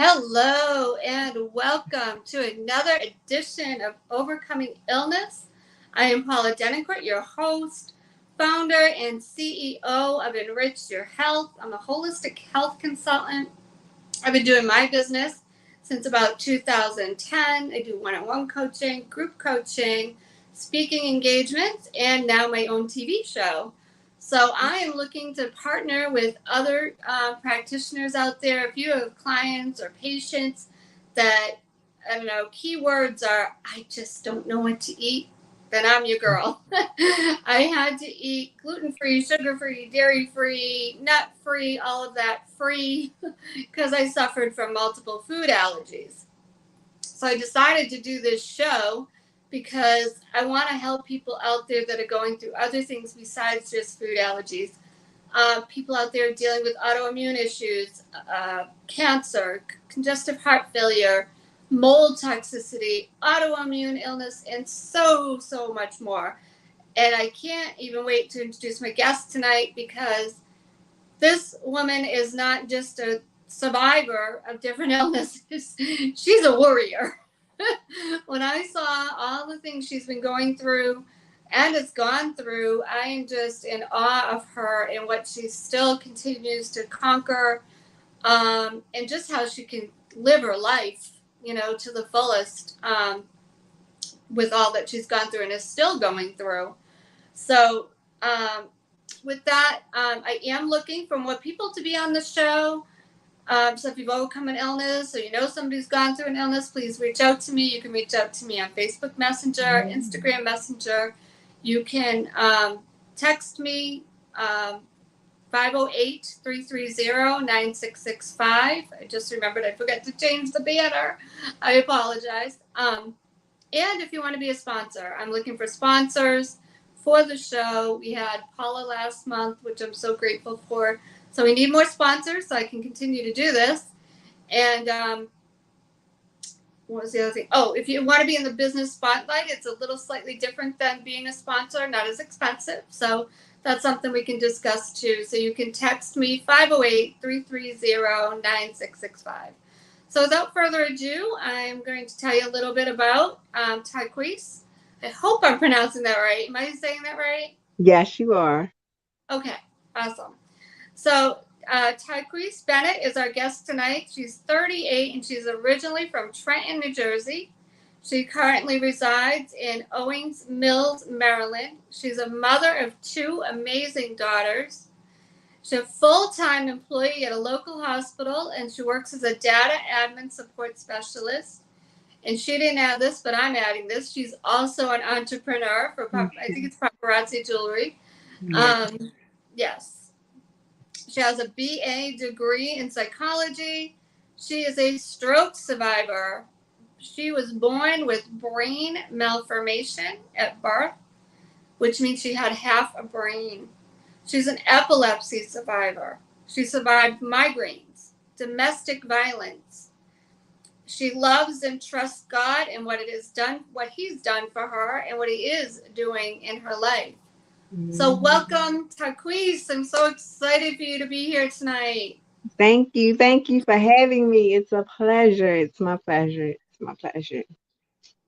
Hello and welcome to another edition of Overcoming Illness. I am Paula Denoncourt, your host, founder, and CEO of Enrich Your Health. I'm a holistic health consultant. I've been doing my business since about 2010. I do one-on-one coaching, group coaching, speaking engagements, and now my own TV show. So I am looking to partner with other practitioners out there. If you have clients or patients that, I don't know, keywords are, I just don't know what to eat, then I'm your girl. I had to eat gluten-free, sugar-free, dairy-free, nut-free, all of that free because I suffered from multiple food allergies. So I decided to do this show because I want to help people out there that are going through other things besides just food allergies. People out there dealing with autoimmune issues, cancer, congestive heart failure, mold toxicity, autoimmune illness, and so much more. And I can't even wait to introduce my guest tonight because this woman is not just a survivor of different illnesses. She's a warrior. When I saw all the things she's been going through and has gone through, I am just in awe of her and what she still continues to conquer, and just how she can live her life, to the fullest, with all that she's gone through and is still going through. So, with that, I am looking for more people to be on the show. So if you've overcome an illness or you know somebody who's gone through an illness, please reach out to me. You can reach out to me on Facebook Messenger, Instagram Messenger. You can text me 508-330-9665. I just remembered I forgot to change the banner. I apologize. And if you want to be a sponsor, I'm looking for sponsors for the show. We had Paula last month, which I'm so grateful for. So we need more sponsors so I can continue to do this. And what was the other thing? Oh, if you want to be in the business spotlight, it's a little slightly different than being a sponsor, not as expensive. So that's something we can discuss too. So you can text me 508-330-9665. So without further ado, I'm going to tell you a little bit about Tyquise. I hope I'm pronouncing that right. Am I saying that right? Yes, you are. Okay, awesome. So Tyquise Bennett is our guest tonight. She's 38 and she's originally from Trenton, New Jersey. She currently resides in Owings Mills, Maryland. She's a mother of two amazing daughters. She's a full-time employee at a local hospital, and she works as a data admin support specialist. And she didn't add this, but I'm adding this. She's also an entrepreneur for, I think it's paparazzi jewelry. Yes. She has a BA degree in psychology. She is a stroke survivor. She was born with brain malformation at birth, which means she had half a brain. She's an epilepsy survivor. She survived migraines, domestic violence. She loves and trusts God and what He's done for her and what He is doing in her life. So welcome, Tyquise. I'm so excited for you to be here tonight. Thank you. Thank you for having me. It's a pleasure. It's my pleasure. It's my pleasure.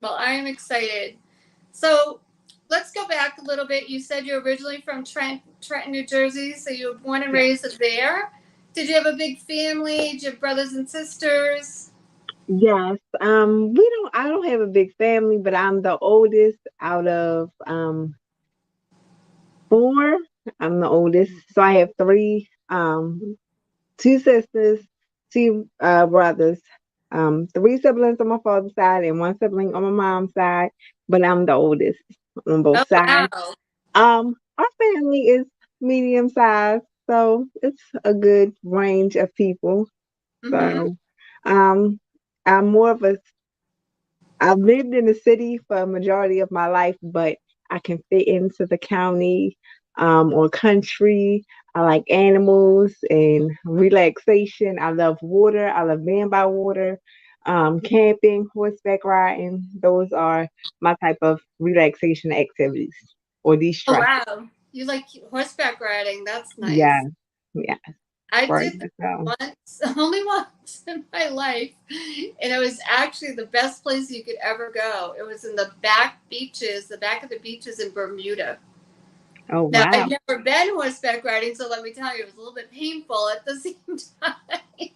Well, I am excited. So let's go back a little bit. You said you're originally from Trenton, New Jersey, so you were born and raised there. Did you have a big family? Did you have brothers and sisters? Yes. I don't have a big family, but I'm the oldest out of four. I'm the oldest. So I have two sisters, two brothers, three siblings on my father's side and one sibling on my mom's side, but I'm the oldest on both Oh, sides. wow. Our family is medium sized, so it's a good range of people. Mm-hmm. So, um, I'm more of a. I've lived in the city for a majority of my life, but I can fit into the county, or country. I like animals and relaxation. I love water. I love being by water. Camping, horseback riding. Those are my type of relaxation activities or Oh, de-stress. wow. You like horseback riding. That's Yeah, nice. yeah. I Right. did that So once, only once in my life, and it was actually the best place you could ever go. It was in the back beaches, the back of the beaches in Bermuda. oh Now, wow. I've never been horseback riding, so let me tell you, it was a little bit painful at the same time.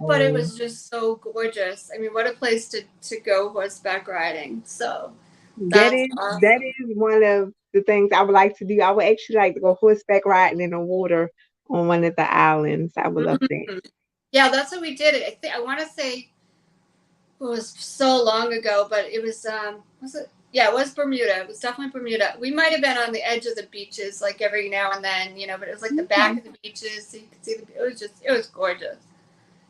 But it Oh, was just so gorgeous. I mean, what a place to go horseback riding. So that that's is that awesome. is one of the things I would like to do. I would actually like to go horseback riding in the water on one of the islands. I would love that. Mhm. Yeah, that's what we did. I think I want to say it was so long ago, but it was it? Yeah, it was Bermuda. It was definitely Bermuda. We might have been on the edge of the beaches like every now and then, but it was like the back Okay. of the beaches, so you could see it was gorgeous.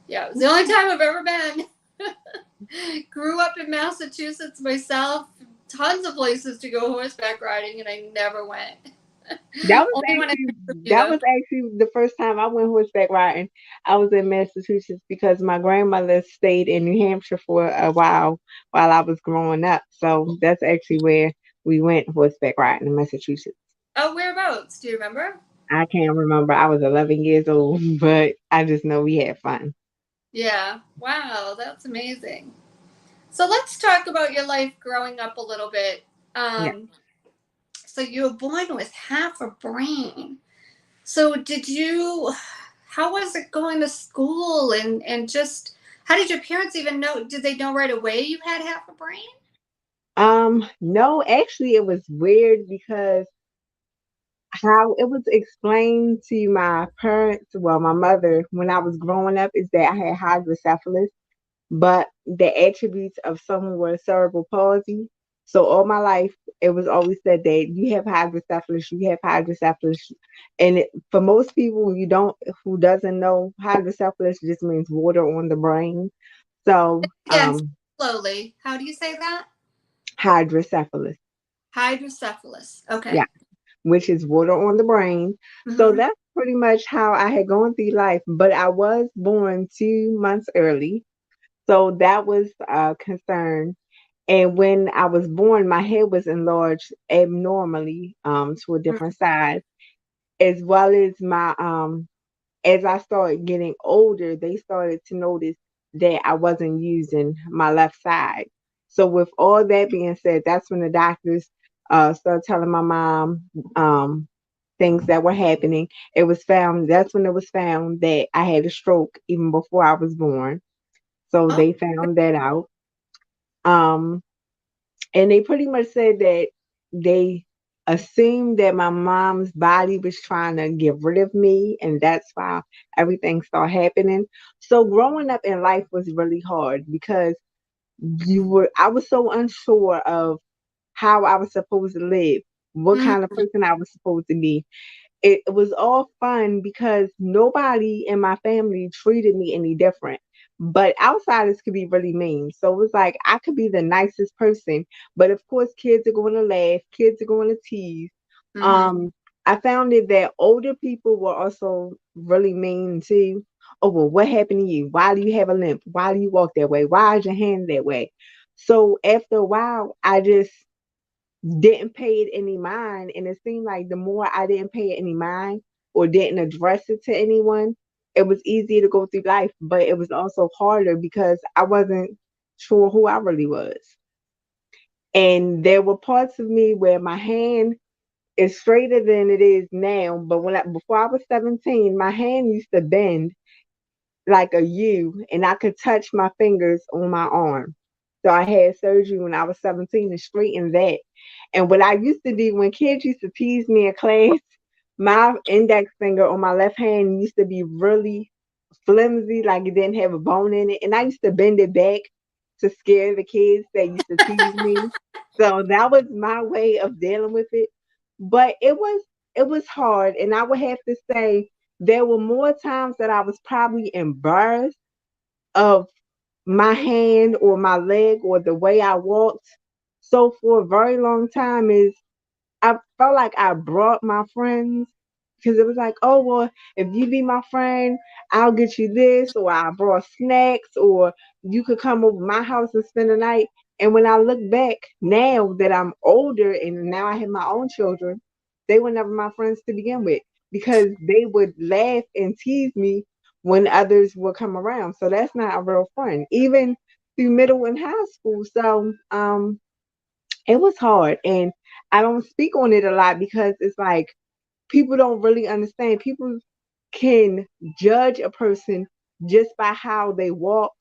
Yeah, it was the only time I've ever been. Grew up in Massachusetts myself, tons of places to go horseback riding, and I never went. That was Only when I actually went to that Bermuda. was actually the first time I went horseback riding. I was in Massachusetts because my grandmother stayed in New Hampshire for a while I was growing up. So that's actually where we went horseback riding in Massachusetts. Oh, whereabouts? Do you remember? I can't remember. I was 11 years old, but I just know we had fun. Yeah. Wow, that's amazing. So let's talk about your life growing up a little bit. Yeah. Um, so you were born with half a brain. So how was it going to school and just, how did your parents even know? Did they know right away you had half a brain? No, actually it was weird because how it was explained to my parents, well, my mother, when I was growing up, is that I had hydrocephalus, but the attributes of someone with cerebral palsy. So all my life, it was always said that you have hydrocephalus, you have hydrocephalus, and for most people, who doesn't know, hydrocephalus just means water on the brain. So, Again, slowly. How do you say that? hydrocephalus, Hydrocephalus. yeah, Okay. which is water on the brain. So Mm-hmm. that's pretty much how I had gone through life. But I was born 2 months early, so that was a concern. And when I was born, my head was enlarged abnormally to a different size, as well as my as I started getting older, they started to notice that I wasn't using my left side. So with all that being said, that's when the doctors started telling my mom things that were happening. That's when it was found that I had a stroke even before I was born. So Oh, they found that out. Um, and they pretty much said that they assumed that my mom's body was trying to get rid of me, and that's why everything started happening. So growing up in life was really hard because I was so unsure of how I was supposed to live, what mm, kind of person I was supposed to be. It was all fun because nobody in my family treated me any different. But outsiders could be really mean. So it was like I could be the nicest person, but of course kids are going to laugh, kids are going to tease. mm-hmm. Um, I found it that older people were also really mean too. Oh well, what happened to you? Why do you have a limp? Why do you walk that way? Why is your hand that way? So after a while, I just didn't pay it any mind. And it seemed like the more I didn't pay it any mind or didn't address it to anyone, it was easier to go through life. But it was also harder because I wasn't sure who I really was. And there were parts of me where my hand is straighter than it is now. But before I was 17, my hand used to bend like a U, and I could touch my fingers on my arm. So I had surgery when I was 17 to straighten that. And what I used to do when kids used to tease me in class, my index finger on my left hand used to be really flimsy, like it didn't have a bone in it. And I used to bend it back to scare the kids that used to tease me. So that was my way of dealing with it. But it was hard. And I would have to say there were more times that I was probably embarrassed of my hand or my leg or the way I walked. So for a very long time is I felt like I brought my friends because it was like, oh well, if you be my friend, I'll get you this, or I brought snacks, or you could come over my house and spend the night. And when I look back now that I'm older and now I have my own children, they were never my friends to begin with. because they would laugh and tease me when others would come around. So that's not a real friend, even through middle and high school. So it was hard, and I don't speak on it a lot because it's like people don't really understand. People can judge a person just by how they walk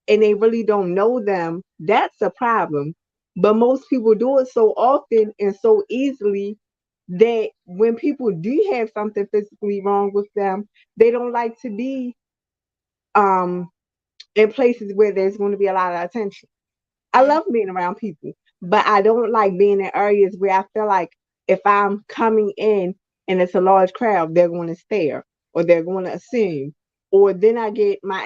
and they really don't know them. That's a problem. But most people do it so often and so easily that when people do have something physically wrong with them, they don't like to be um in places where there's going to be a lot of attention. I Mm-hmm. love being around people, but I don't like being in areas where I feel like if I'm coming in and it's a large crowd, they're going to stare or they're going to assume, or then I get my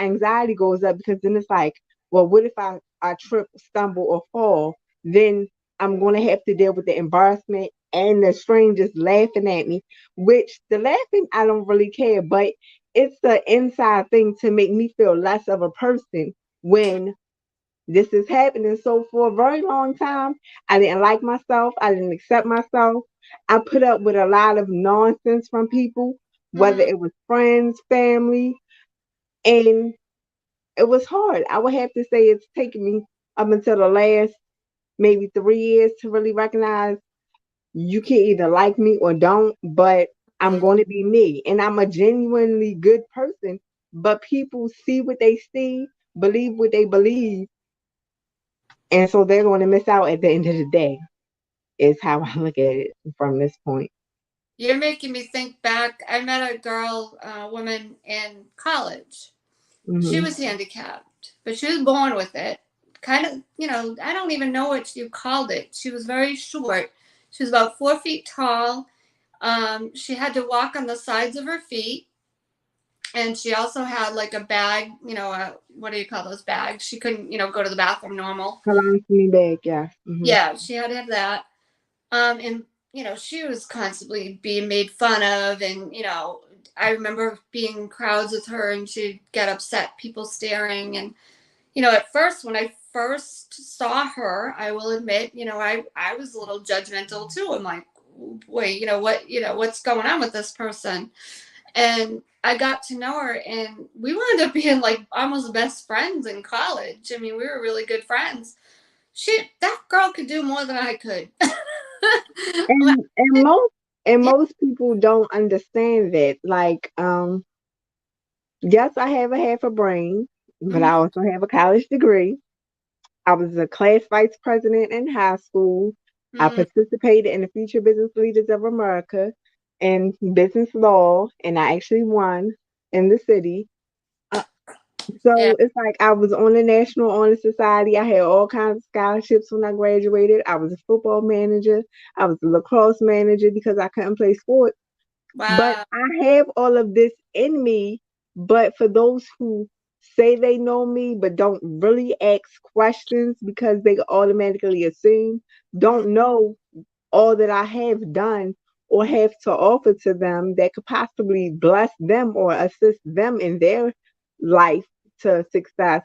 anxiety goes up because then it's like, well, what if I trip, stumble, or fall? Then I'm going to have to deal with the embarrassment and the strangers laughing at me, which the laughing I don't really care, but it's the inside thing to make me feel less of a person when this is happening. So for a very long time, I didn't like myself. I didn't accept myself. I put up with a lot of nonsense from people, whether Mm-hmm. it was friends, family, and it was hard. I would have to say it's taken me up until the last maybe 3 years to really recognize you can either like me or don't, but I'm going to be me. And I'm a genuinely good person, but people see what they see, believe what they believe, and so they're going to miss out at the end of the day, is how I look at it from this point. You're making me think back. I met a girl, woman in college. She Hmm. was handicapped, but she was born with it. Kind of, I don't even know what you called it. She was very short. She was about 4 feet tall. She had to walk on the sides of her feet. And she also had like a bag, what do you call those bags? She couldn't, go to the bathroom normal. Colostomy bag, yeah. Hmm. Yeah, she had to have that. And she was constantly being made fun of, and I remember being in crowds with her, and she'd get upset, people staring, and at first when I first saw her, I will admit, I was a little judgmental too. I'm like, wait, what's going on with this person? And I got to know her, and we wound up being like almost best friends in college. I mean, we were really good friends. That girl could do more than I could. And Yeah. most people don't understand that. Like, yes, I have a half a brain, but I Mm-hmm. also have a college degree. I was a class vice president in high school. I Mm-hmm. participated in the Future Business Leaders of America in business law, and I actually won in the city. Uh, Yeah. So it's like I was on the National Honor Society. I had all kinds of scholarships when I graduated. I was a football manager. I was a lacrosse manager because I couldn't play sports. But Wow. I have all of this in me. But for those who say they know me but don't really ask questions because they automatically assume, Mm-hmm. don't know all that I have done or have to offer to them that could possibly bless them or assist them in their life to success,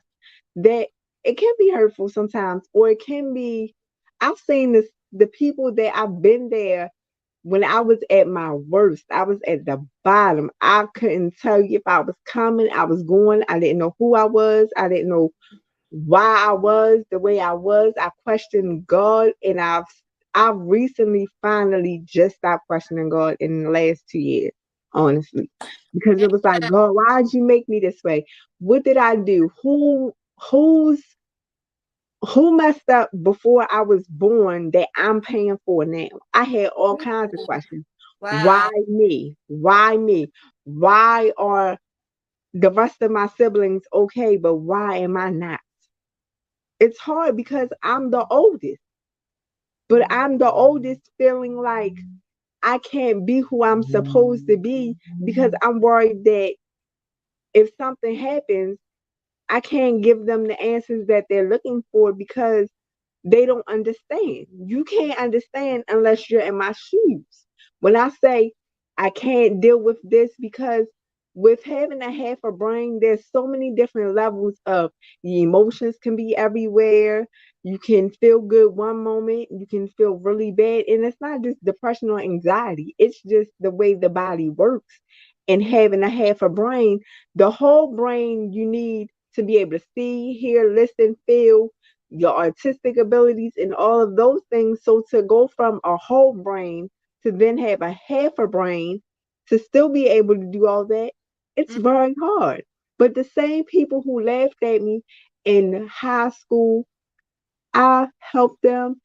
that it can be hurtful sometimes, or it can be. I've seen this, the people that I've been there when I was at my worst. I was at the bottom. I couldn't tell you if I was coming, I was going. I didn't know who I was. I didn't know why I was the way I was. I questioned God, and I've recently finally just stopped questioning God in the last 2 years, honestly. Because it was like, God, why did you make me this way? What did I do? Who's who messed up before I was born that I'm paying for now? I had all kinds of questions. Why Wow. me? Why me? Why are the rest of my siblings okay, but why am I not? It's hard because I'm the oldest, but I'm the oldest feeling like I can't be who I'm supposed to be because I'm worried that if something happens, I can't give them the answers that they're looking for because they don't understand. You can't understand unless you're in my shoes. When I say I can't deal with this because with having a half a brain, there's so many different levels of the emotions can be everywhere. You can feel good one moment, you can feel really bad. And it's not just depression or anxiety, it's just the way the body works. And having a half a brain, the whole brain you need to be able to see, hear, listen, feel, your artistic abilities, and all of those things. So to go from a whole brain to then have a half a brain to still be able to do all that, it's Mm, very hard. But the same people who laughed at me in high school, I helped them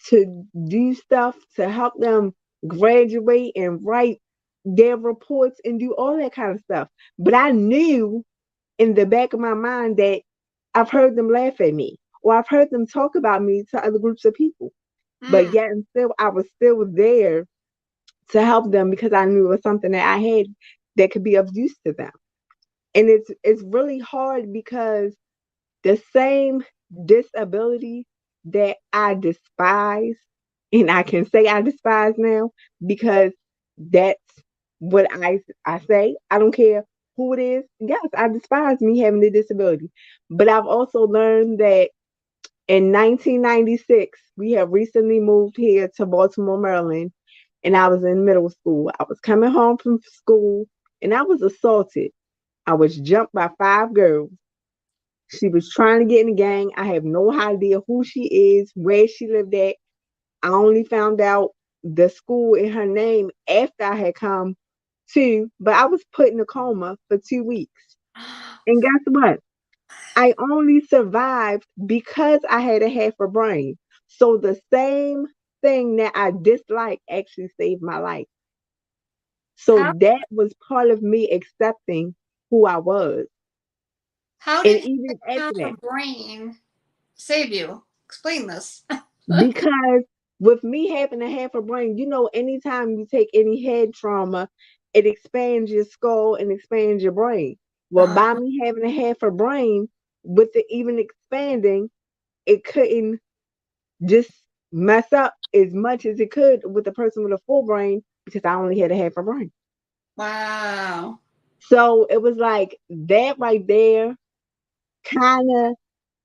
to do stuff to help them graduate and write their reports and do all that kind of stuff. But I knew in the back of my mind that I've heard them laugh at me or I've heard them talk about me to other groups of people. But mm, yet and still I was still there to help them because I knew it was something that I had that could be of use to them. And it's really hard because the same disability that I despise, and I can say I despise now because that's what I say. I don't care who it is. Yes, I despise me having a disability. But I've also learned that in 1996, we have recently moved here to Baltimore, Maryland, and I was in middle school. I was coming home from school and I was assaulted. I was jumped by 5 girls. She was trying to get in the gang. I have no idea who she is, where she lived at. I only found out the school and her name after I had come to, but I was put in a coma for 2 weeks. And guess what? I only survived because I had a half a brain. So the same thing that I disliked actually saved my life. So how that was part of me accepting who I was. how And did even after half a that, brain save you? Explain this. because with me having a half a brain, anytime you take any head trauma, it expands your skull and expands your brain. Well, Uh, by me having a half a brain, with it even expanding, it couldn't just mess up as much as it could with a person with a full brain because I only had a half a brain. wow. So it was like that right there kind of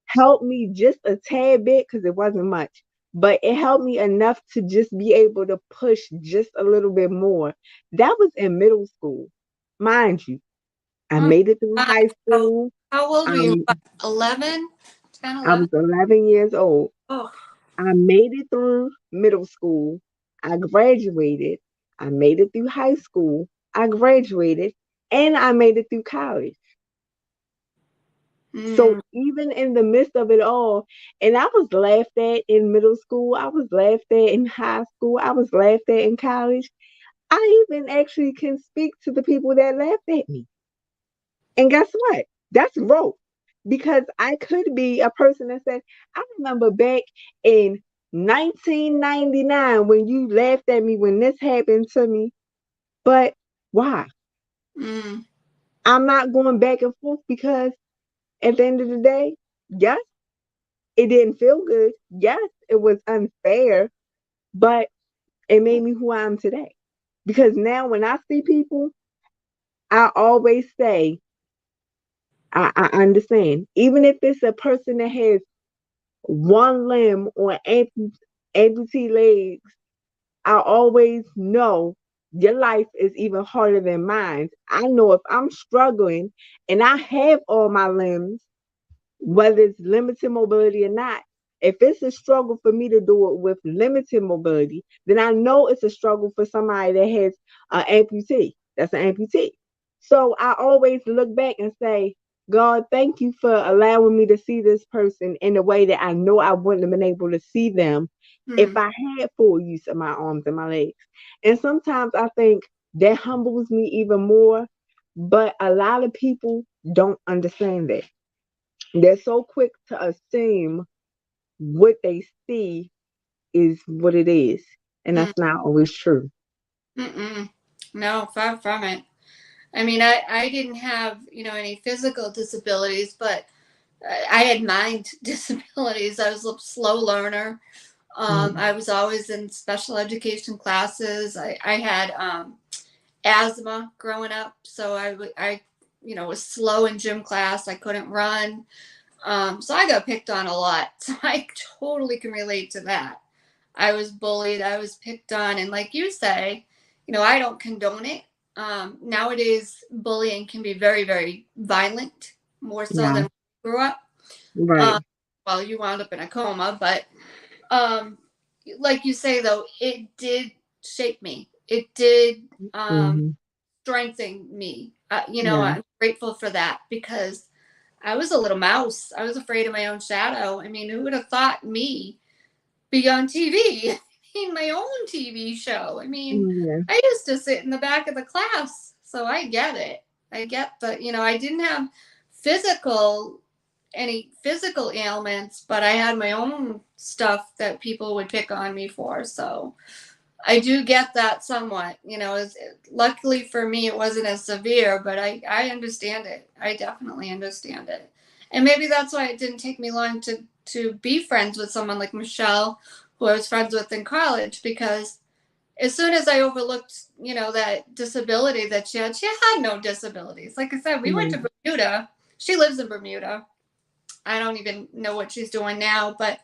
helped me just a tad bit because it wasn't much, but it helped me enough to just be able to push just a little bit more. That was in middle school, mind you. I Oh, made it through my. high So, school. how old were you? Um, What, 11? 10, I 11? was 11 years old. Oh, I made it through middle school. I graduated. I made it through high school. I graduated and I made it through college. So mm, even in the midst of it all, and I was laughed at in middle school, I was laughed at in high school, I was laughed at in college. I even actually can speak to the people that laughed at me. And guess what? That's growth. Because I could be a person that said, I remember back in 1999 when you laughed at me when this happened to me, but why? mm, I'm not going back and forth because at the end of the day, yes, it didn't feel good. Yes, it was unfair, but it made me who I am today. Because now when I see people, I always say, I understand. Even if it's a person that has one limb or amputee legs, I always know your life is even harder than mine. I know if I'm struggling and I have all my limbs, whether it's limited mobility or not. If it's a struggle for me to do it with limited mobility, then I know it's a struggle for somebody that has an amputee. That's an amputee. So I always look back and say, God, thank you for allowing me to see this person in a way that I know I wouldn't have been able to see them if mm, I had full use of my arms and my legs. And sometimes I think that humbles me even more, but a lot of people don't understand that. They're so quick to assume what they see is what it is, and mm, that's not always true. mm-mm. No, far from it. I mean, I didn't have, any physical disabilities, but I had mind disabilities. I was a slow learner. Mm, I was always in special education classes. I had asthma growing up, so I was slow in gym class. I couldn't run, so I got picked on a lot. So I totally can relate to that. I was bullied. I was picked on, and like you say, I don't condone it. Nowadays, bullying can be very, very violent, more so Yeah. than when we grew up. Um, Right. well, you wound up in a coma, but um, like you say, though, it did shape me. It did Hmm. strengthen me. Yeah. I'm grateful for that because I was a little mouse. I was afraid of my own shadow. I mean, who would have thought me be on TV? In my own TV show. I mean, Yeah. I used to sit in the back of the class, so I get it. I get that, I didn't have physical any physical ailments, but I had my own stuff that people would pick on me for. So I do get that somewhat. Luckily for me, it wasn't as severe, but I understand it. I definitely understand it. And maybe that's why it didn't take me long to be friends with someone like Michelle, who I was friends with in college, because as soon as I overlooked, that disability that she had no disabilities. Like I said, we went Yeah. to Bermuda. She lives in Bermuda. I don't even know what she's doing now, but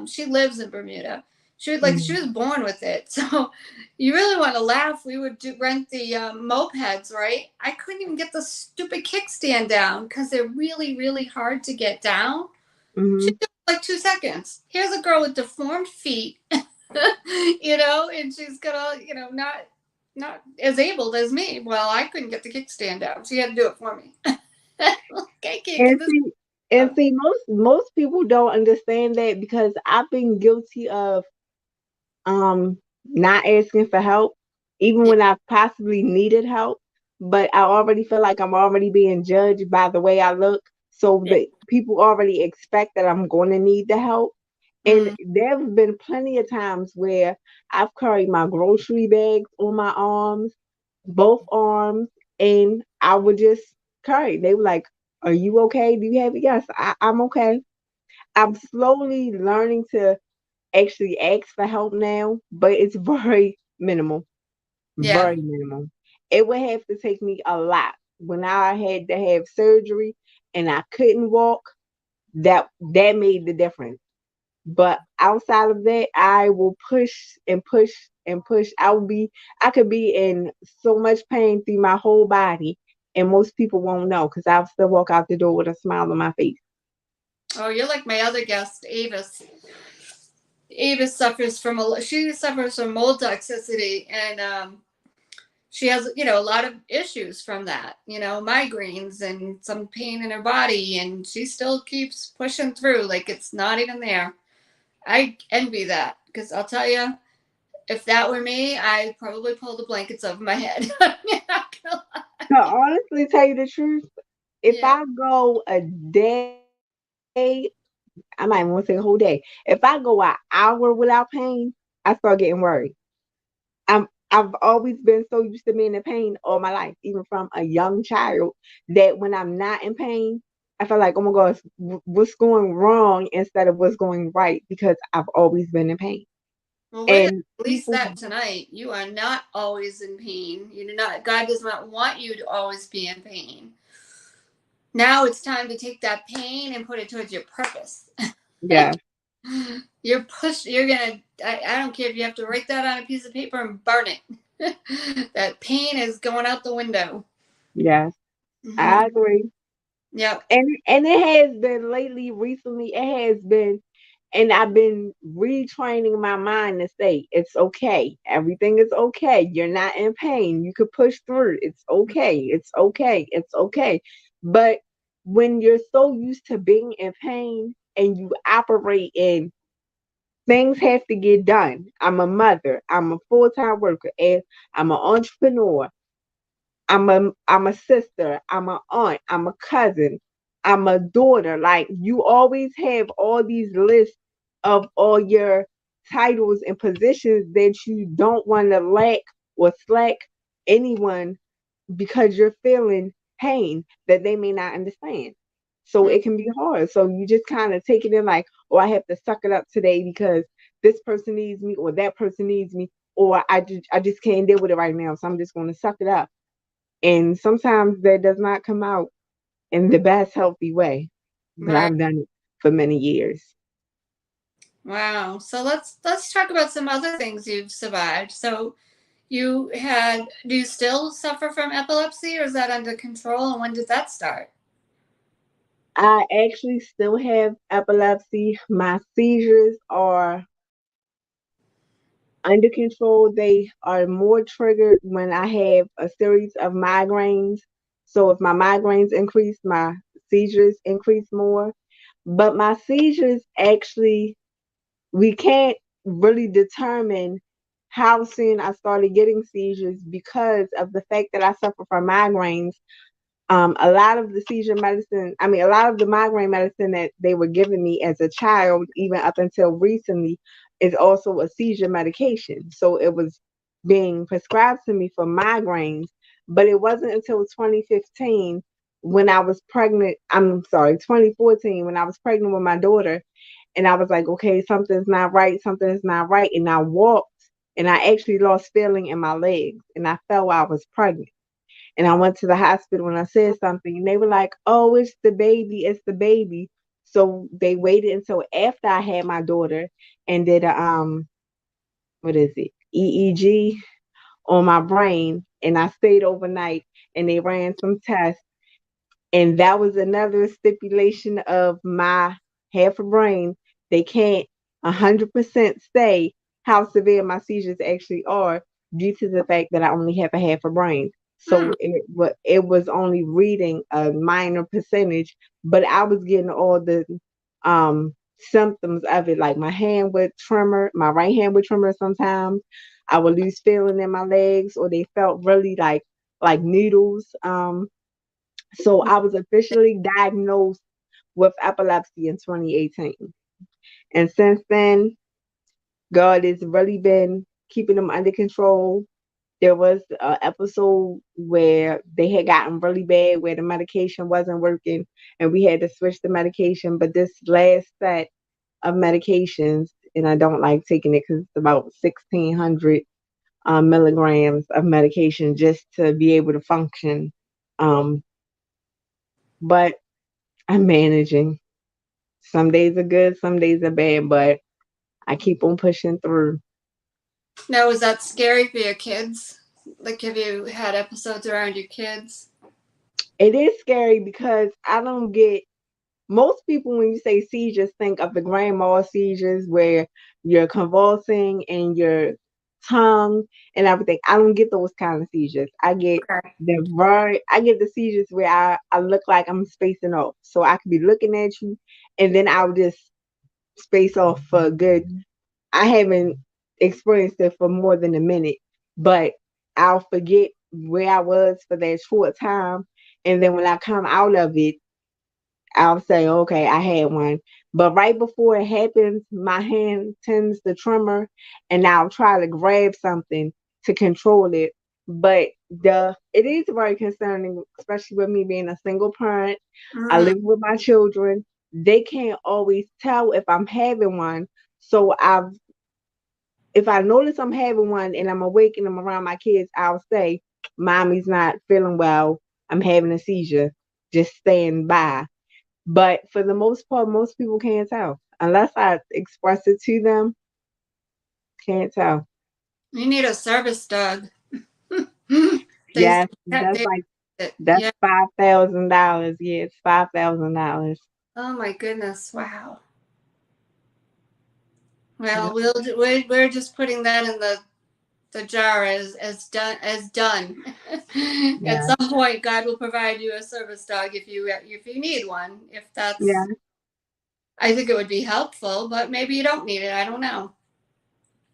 she lives in Bermuda. She was born with it. So you really want to laugh. We would rent the mopeds, right? I couldn't even get the stupid kickstand down because they're really, really hard to get down. She Hmm. took like 2 seconds. Here's a girl with deformed feet, and she's got all, not as able as me. Well, I couldn't get the kickstand down. She had to do it for me. Like, I can't get And this see, and up. see, most people don't understand that because I've been guilty of not asking for help, even Yeah. when I possibly needed help. But I already feel like I'm already being judged by the way I look, so Yeah. that people already expect that I'm going to need the help. And Mm, there have been plenty of times where I've carried my grocery bags on my arms, both arms, and I would just carry. They were like, "Are you okay? Do you have it?" Yes, I'm okay. I'm slowly learning to actually ask for help now, but it's very minimal, yeah. very minimal. It would have to take me a lot. When I had to have surgery and I couldn't walk, that made the difference. But outside of that, I will push and push and push. I could be in so much pain through my whole body, and most people won't know because I'll still walk out the door with a smile on my face. Oh, you're like my other guest, Avis. Avis she suffers from mold toxicity, and she has a lot of issues from that. Migraines and some pain in her body, and she still keeps pushing through like it's not even there. I envy that because I'll tell you, if that were me, I'd probably pull the blankets over my head. I'm not gonna lie. To honestly tell you the truth, if Yeah. I go a day, I might even want to say a whole day. If I go an hour without pain, I start getting worried. I've always been so used to being in pain all my life, even from a young child, that when I'm not in pain, I feel like, oh my gosh, what's going wrong instead of what's going right because I've always been in pain. Well, we're gonna And release people, that tonight. You are not always in pain. You do not. God does not want you to always be in pain. Now it's time to take that pain and put it towards your purpose. yeah, You're gonna. I don't care if you have to write that on a piece of paper and burn it. That pain is going out the window. yes, Hmm. I agree. Yep. And it has been lately, recently, it has been, and I've been retraining my mind to say it's okay. Everything is okay. You're not in pain. You could push through. It's okay. It's okay. It's okay. But when you're so used to being in pain and you operate in things have to get done. I'm a mother. I'm a full-time worker. And I'm an entrepreneur. I'm a sister, I'm a aunt, I'm a cousin, I'm a daughter. Like you always have all these lists of all your titles and positions that you don't want to lack or slack anyone because you're feeling pain that they may not understand. So it can be hard. So you just kind of take it in like, oh, I have to suck it up today because this person needs me or that person needs me. or I just can't deal with it right now, so I'm just going to suck it up. And sometimes that does not come out in the best healthy way, but Right. I've done it for many years. Wow. So let's talk about some other things you've survived. So do you still suffer from epilepsy, or is that under control, and when did that start? I actually still have epilepsy. My seizures are under control. They are more triggered when I have a series of migraines. So if my migraines increase, my seizures increase more. But my seizures actually, we can't really determine how soon I started getting seizures because of the fact that I suffer from migraines. A lot of the seizure medicine, I mean, a lot of the migraine medicine that they were giving me as a child, even up until recently, is also a seizure medication. So it was being prescribed to me for migraines, but it wasn't until 2015 when I was pregnant. I'm sorry, 2014 when I was pregnant with my daughter, and I was like, okay, something's not right, something's not right. And I walked and I actually lost feeling in my legs and I felt I was pregnant. And I went to the hospital and I said something, and they were like, "Oh, it's the baby, it's the baby." So they waited until after I had my daughter and did a what is it, EEG on my brain, and I stayed overnight, and they ran some tests, and that was another stipulation of my half a brain. They can't 100% say how severe my seizures actually are due to the fact that I only have a half a brain. Hmm. So it was only reading a minor percentage, but I was getting all the symptoms of it. Like my hand would tremor, my right hand would tremor sometimes. I would lose feeling in my legs, or they felt really like needles. So I was officially diagnosed with epilepsy in 2018. And since then, God has really been keeping them under control. There was an episode where they had gotten really bad, where the medication wasn't working, and we had to switch the medication. But this last set of medications, and I don't like taking it because it's about 1,600 milligrams of medication just to be able to function. Um, but I'm managing. Some days are good, some days are bad, but I keep on pushing through. Now, was that scary for your kids? Like, have you had episodes around your kids? It is scary because I don't get most people when you say seizures think of the grand mal seizures where you're convulsing and your tongue and everything. I don't get those kind of seizures. Okay. I get the seizures where I look like I'm spacing off. So I could be looking at you and then I'll just space off for a good I haven't experienced it for more than a minute, but I'll forget where I was for that short time. And then when I come out of it, I'll say, okay, I had one. But right before it happens, my hand tends to tremor and I'll try to grab something to control it. But it is very concerning, especially with me being a single parent. I Mm. live with my children. They can't always tell if I'm having one. So if I notice I'm having one and I'm awake and I'm around my kids, I'll say, Mommy's not feeling well. I'm having a seizure. Just stand by. But for the most part, most people can't tell. Unless I express it to them, can't tell. You need a service dog. they Yes, they that's yeah. $5,000. Yeah, it's $5,000. Oh my goodness! Wow. Yep. Well, we're just putting that in the jar as done. At Yeah. some point, God will provide you a service dog if you need one. If Yeah. that's, I think it would be helpful, but maybe you don't need it. I don't know.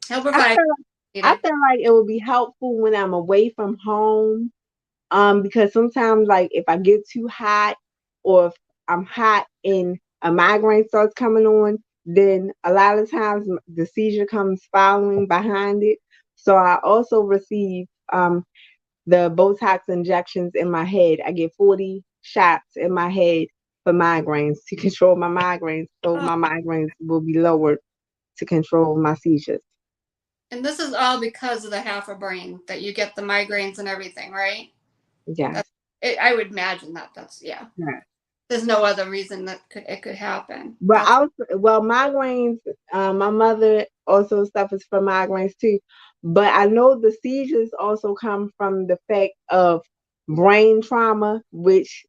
He'll I provide feel if you need I it. feel like it would be helpful when I'm away from home. Because sometimes like if I get too hot or if I'm hot and a migraine starts coming on, then a lot of times the seizure comes following behind it. So I also receive the Botox injections in my head. I get 40 shots in my head for migraines to control my migraines, so Oh, my migraines will be lowered to control my seizures. And this is all because of the half a brain that you get the migraines and everything, right? Yes. That's I would imagine that that's yeah. Yes. There's no other reason that it could happen. But That's also, well, migraines, my mother also suffers from migraines too. But I know the seizures also come from the fact of brain trauma, which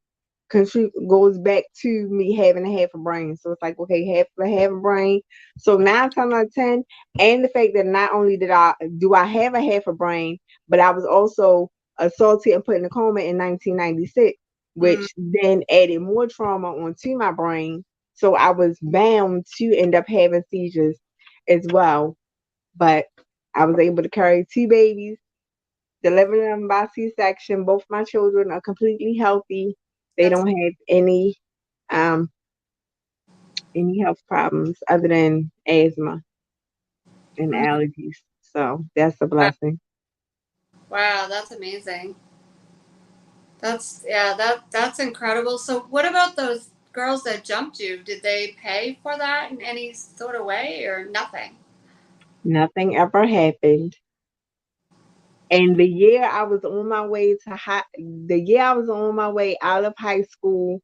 goes back to me having a half a brain. So it's like, okay, half a brain. So 9 times out of 10, and the fact that not only I have a half a brain, but I was also assaulted and put in a coma in 1996, mm, which then added more trauma onto my brain. So I was bound to end up having seizures as well. But I was able to carry two babies, deliver them by C-section. Both my children are completely healthy. They that's don't have um any health problems other than asthma and mm, allergies. So that's a wow, blessing. wow, that's amazing. That's yeah, that's incredible. So what about those girls that jumped you? Did they pay for that in any sort of way or nothing? Nothing ever happened. And the year I was on my way out of high school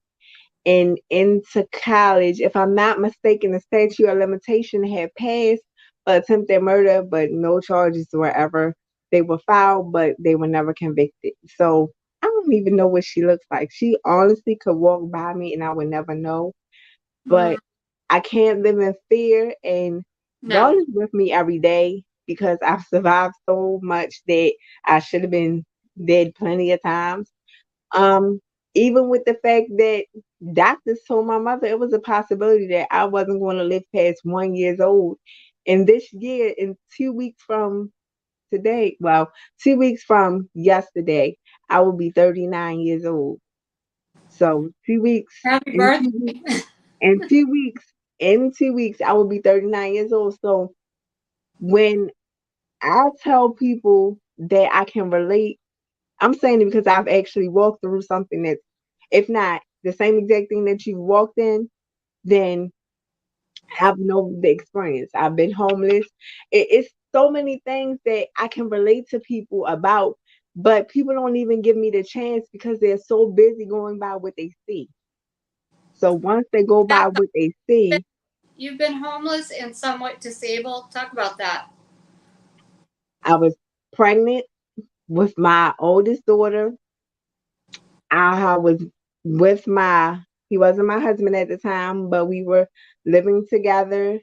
and into college, if I'm not mistaken, the statute of limitation had passed for attempted murder, but no charges were ever they were filed, but they were never convicted. So I don't even know what she looks like. She honestly could walk by me and I would never know. Mm, But I can't live in fear, and God no. is with me every day because I've survived so much that I should have been dead plenty of times. Um, Even with the fact that doctors told my mother it was a possibility that I wasn't going to live past 1 years old. And this year, in 2 weeks from today, well, 2 weeks from yesterday, I will be 39 years old. So Happy in birthday. 2 weeks, in 2 weeks, in 2 weeks, I will be 39 years old. So when I tell people that I can relate, I'm saying it because I've actually walked through something that's, if not the same exact thing that you've walked in, then I've known the experience. I've been homeless. It's so many things that I can relate to people about, but people don't even give me the chance because they're so busy going by what they see. So once they go Now, by what they see, you've been homeless and somewhat disabled. Talk about that. I was pregnant with my oldest daughter. I was with he wasn't my husband at the time, but we were living together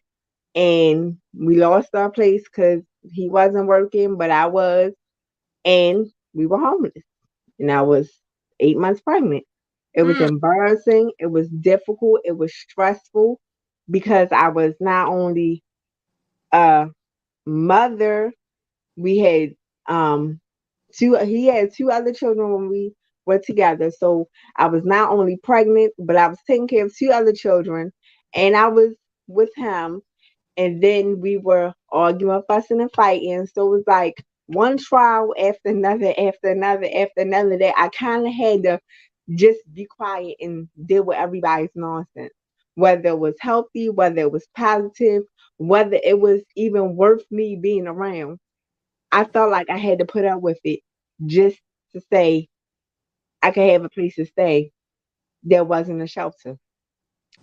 and we lost our place because he wasn't working, but I was, and we were homeless. And I was 8 months pregnant. It was Mm, embarrassing. It was difficult. It was stressful because I was not only a mother, we had he had two other children when we were together. So I was not only pregnant, but I was taking care of two other children and I was with him. And then we were arguing, fussing, and fighting. So it was like one trial after another, after another, after another, that I kind of had to just be quiet and deal with everybody's nonsense. Whether it was healthy, whether it was positive, whether it was even worth me being around. I felt like I had to put up with it just to say I could have a place to stay. There wasn't a shelter.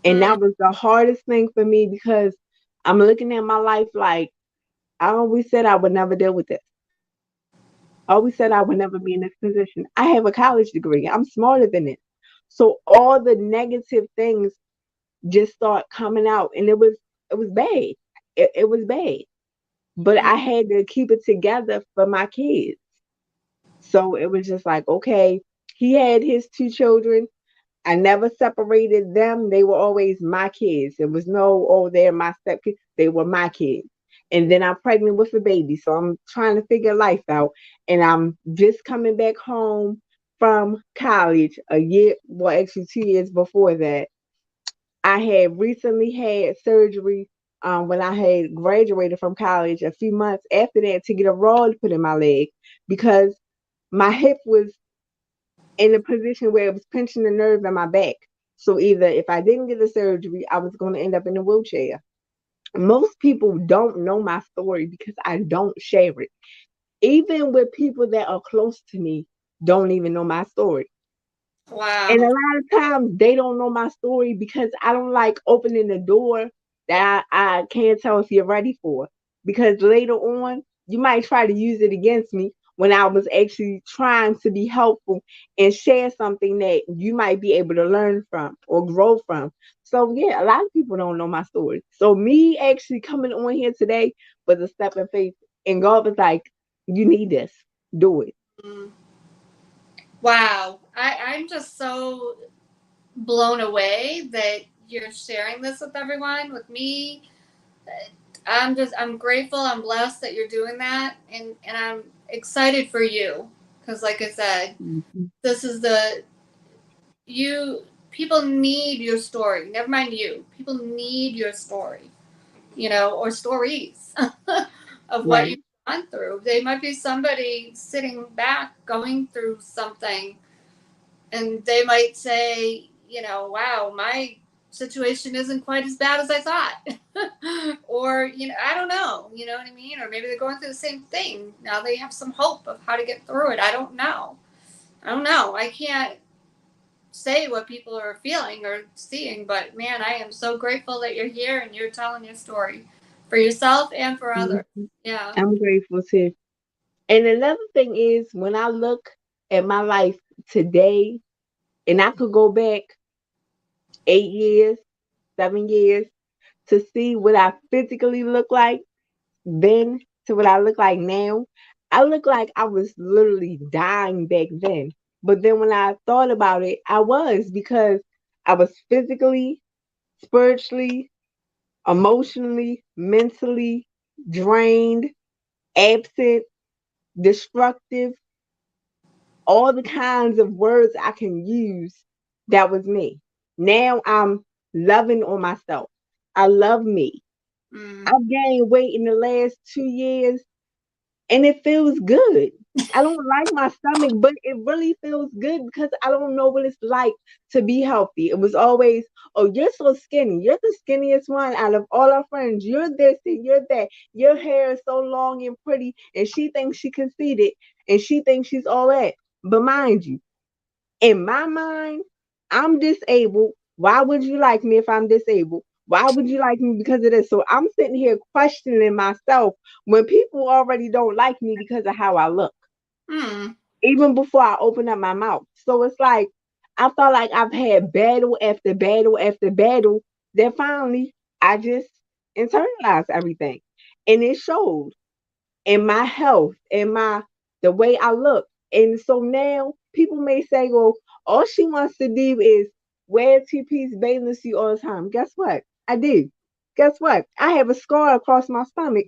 And mm, that was the hardest thing for me because I'm looking at my life like I always said I would never deal with this. I always said I would never be in this position. I have a college degree. I'm smarter than this. So all the negative things just start coming out and it was bad. It was bad. But mm, I had to keep it together for my kids. So it was just like, okay, he had his two children. I never separated them. They were always my kids. There was no, oh, they're my stepkids. They were my kids. And then I'm pregnant with a baby. So I'm trying to figure life out. And I'm just coming back home from college a year, well, actually 2 years before that. I had recently had surgery when I had graduated from college a few months after that to get a rod put in my leg because my hip was in a position where it was pinching the nerve in my back. So either if I didn't get the surgery, I was going to end up in a wheelchair. most people don't know my story because I don't share it. Even with people that are close to me, don't even know my story. And a Wow. lot of times they don't know my story because I don't like opening the door that I can't tell if you're ready for. Because later on, you might try to use it against me when I was actually trying to be helpful and share something that you might be able to learn from or grow from. So, yeah, a lot of people don't know my story. So, me actually coming on here today was a step in faith. And God was like, you need this, do it. Mm. Wow. I'm just so blown away that you're sharing this with everyone, with me. I'm grateful. I'm blessed that you're doing that, and I'm excited for you because, like I said, Mhm. this is the you. People need your story. Never mind you. People need your story. Or stories of what Right. you've gone through. They might be somebody sitting back going through something, and they might say, wow, my situation isn't quite as bad as I thought. Or, I don't know, you know what I mean? Or maybe they're going through the same thing. Now they have some hope of how to get through it. I don't know. I don't know. I can't say what people are feeling or seeing, but man, I am so grateful that you're here and you're telling your story for yourself and for others. Mhm. Yeah. I'm grateful too. And another thing is when I look at my life today, and I could go back 8 years, 7 years to see what I physically look like then to what I look like now, I look like I was literally dying back then. But then when I thought about it, I was because I was physically, spiritually, emotionally, mentally drained, absent, destructive, all the kinds of words I can use. That was me. Now I'm loving on myself. I love me. Mm. I've gained weight in the last 2 years and it feels good. I don't like my stomach, but it really feels good because I don't know what it's like to be healthy. It was always, oh, you're so skinny. You're the skinniest one out of all our friends. You're this and you're that. Your hair is so long and pretty, and she thinks she conceited and she thinks she's all that. But mind you, in my mind, I'm disabled. Why would you like me if I'm disabled? Why would you like me because of this? So I'm sitting here questioning myself when people already don't like me because of how I look, Mm. even before I open up my mouth. So it's like I felt like I've had battle after battle after battle. Then finally, I just internalized everything, and it showed and my health and my the way I look. And so now people may say, well, all she wants to do is wear a two-piece bathing suit all the time. Guess what? I do. Guess what? I have a scar across my stomach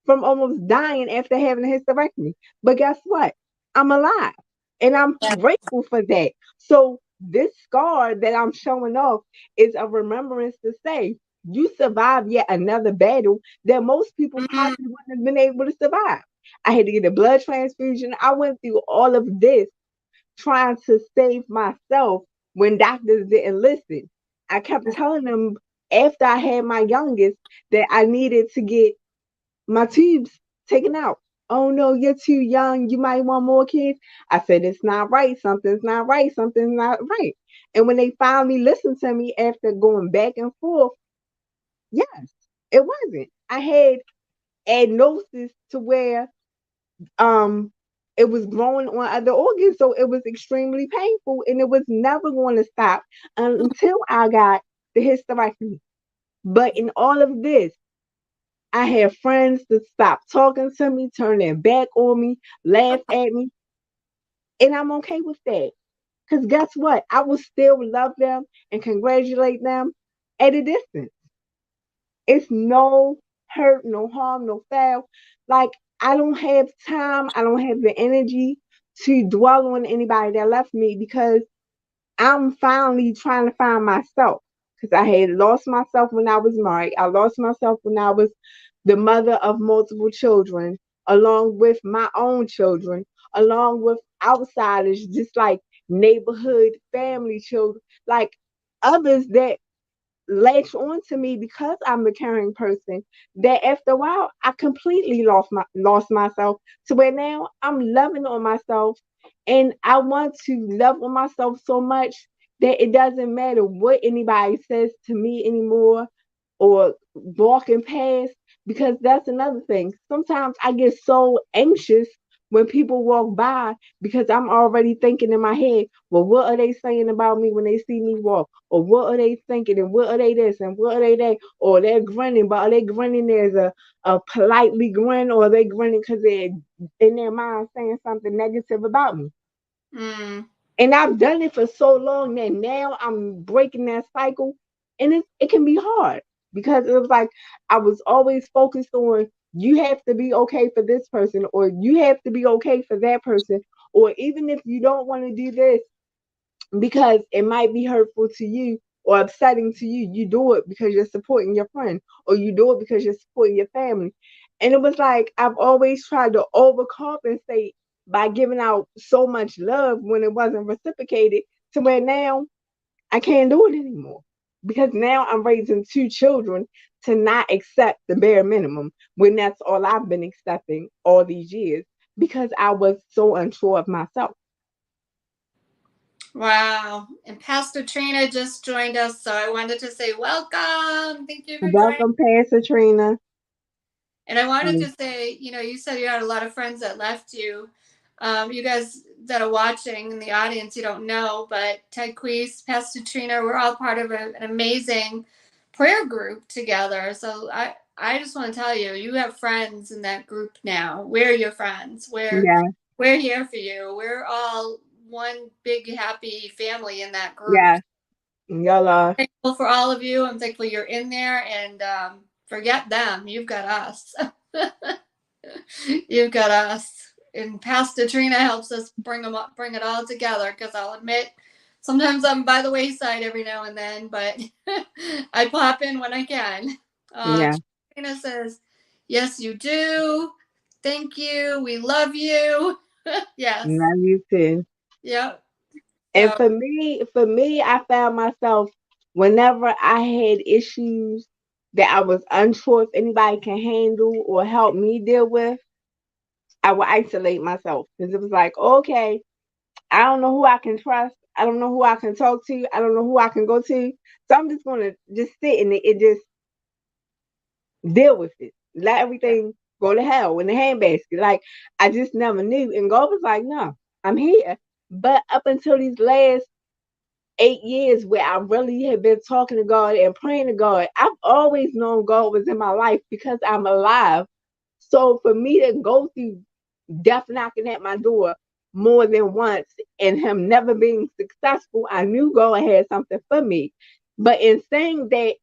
from almost dying after having a hysterectomy. But guess what? I'm alive. And I'm Yeah. grateful for that. So this scar that I'm showing off is a remembrance to say you survived yet another battle that most people Mm. probably wouldn't have been able to survive. I had to get a blood transfusion. I went through all of this trying to save myself when doctors didn't listen. I kept telling them after I had my youngest that I needed to get my tubes taken out. Oh no, you're too young. You might want more kids. I said, it's not right. Something's not right. Something's not right. And when they finally listened to me after going back and forth, yes, it wasn't. I had adenosis to where um it was growing on other organs, so it was extremely painful and it was never going to stop until I got the hysterectomy. But in all of this, I had friends that stopped talking to me, turn their back on me, laugh at me, and I'm okay with that. Because guess what? I will still love them and congratulate them at a distance. It's no hurt, no harm, no foul. Like I don't have time, I don't have the energy to dwell on anybody that left me because I'm finally trying to find myself. Because I had lost myself when I was married. I lost myself when I was the mother of multiple children, along with my own children, along with outsiders, just like neighborhood family children, like others that latched on to me because I'm the caring person, that after a while I completely lost myself, to where now I'm loving on myself, and I want to love on myself so much that it doesn't matter what anybody says to me anymore, or walking past, because that's another thing. Sometimes I get so anxious when people walk by, because I'm already thinking in my head, well, what are they saying about me when they see me walk? Or what are they thinking? And what are they this? And what are they that? Or they're grinning, but are they grinning as a politely grin? Or are they grinning because they're in their mind saying something negative about me? Mm. And I've done it for so long that now I'm breaking that cycle, and it can be hard, because it was like I was always focused on, you have to be okay for this person, or you have to be okay for that person, or even if you don't want to do this because it might be hurtful to you or upsetting to you, you do it because you're supporting your friend, or you do it because you're supporting your family. And it was like I've always tried to overcompensate by giving out so much love when it wasn't reciprocated, to where now I can't do it anymore. Because now I'm raising two children to not accept the bare minimum when that's all I've been accepting all these years, because I was so unsure of myself. Wow. And Pastor Trina just joined us, so I wanted to say welcome. Thank you for joining. Welcome, Pastor Trina. And I wanted Mm, to say, you said you had a lot of friends that left you. You guys that are watching in the audience, you don't know, but Ted Queese, Pastor Trina, we're all part of an amazing prayer group together. So I just want to tell you, you have friends in that group now. We're your friends. yeah, We're here for you. We're all one big happy family in that group. yeah. Y'all are. Thankful for all of you. I'm thankful you're in there, and forget them. You've got us. You've got us. And Pastor Trina helps us bring it all together. Because I'll admit, sometimes I'm by the wayside every now and then, but I pop in when I can. Yeah. Trina says, "Yes, you do. Thank you. We love you." Yes. Love you too. Yep. And So. for me, I found myself, whenever I had issues that I was unsure if anybody can handle or help me deal with, I would isolate myself, because it was like, okay, I don't know who I can trust. I don't know who I can talk to. I don't know who I can go to. So I'm just gonna just sit in it and just deal with it. Let Yeah. everything go to hell in the handbasket. Like, I just never knew. And God was like, no, I'm here. But up until these last 8 years, where I really have been talking to God and praying to God, I've always known God was in my life because I'm alive. So for me to go through death knocking at my door more than once and him never being successful, I knew God had something for me. But in saying that,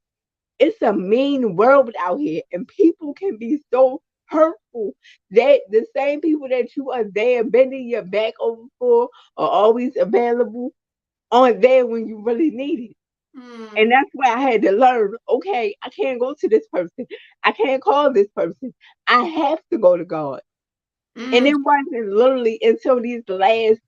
it's a mean world out here, and people can be so hurtful, that the same people that you are there bending your back over for are always available, aren't there when you really need it. And Mm, that's where I had to learn, okay, I can't go to this person. I can't call this person. I have to go to God. And mm, it wasn't literally until these last